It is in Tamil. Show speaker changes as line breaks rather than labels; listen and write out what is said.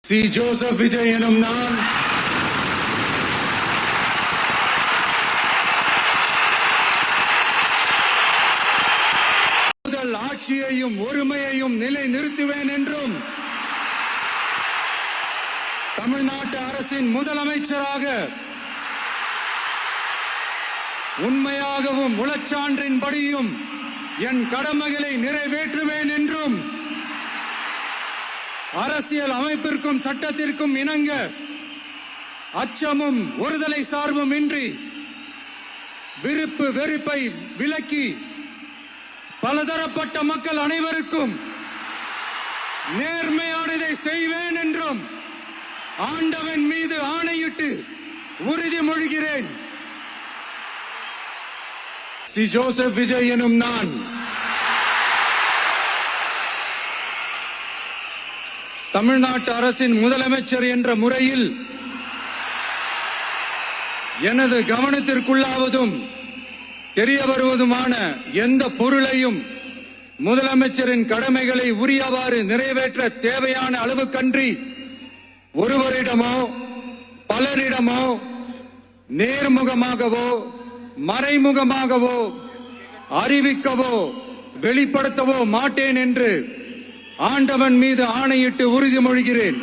சி. ஜோசப் விஜய் எனும் நான் ஆட்சியையும் ஒருமையையும் நிலை நிறுத்துவேன் என்றும் தமிழ்நாட்டு அரசின் முதலமைச்சராக உண்மையாகவும் உளச்சான்றின்படியும் என் கடமைகளை நிறைவேற்றுவேன் என்றும் அரசியல் அமைப்பிற்கும் சட்டத்திற்கும் இணங்க அச்சமும் ஒருதலை சார்பும் இன்றி விருப்பு வெறுப்பை விலக்கி பலதரப்பட்ட மக்கள் அனைவருக்கும் நேர்மையானதை செய்வேன் என்றும் ஆண்டவன் மீது ஆணையிட்டு உறுதிமொழிகிறேன். சி. ஜோசப் விஜய் எனும் நான் தமிழ்நாட்டு அரசின் முதலமைச்சர் என்ற முறையில் எனது கவனத்திற்குள்ளாவதும் தெரிய வருவதுமான எந்த பொருளையும் முதலமைச்சரின் கடமைகளை உரியவாறு நிறைவேற்ற தேவையான அளவுக்கன்றி ஒருவரிடமோ பலரிடமோ நேர்முகமாகவோ மறைமுகமாகவோ அறிவிக்கவோ வெளிப்படுத்தவோ மாட்டேன் என்று ஆண்டவன் மீது ஆணையிட்டு உறுதிமொழிகிறேன்.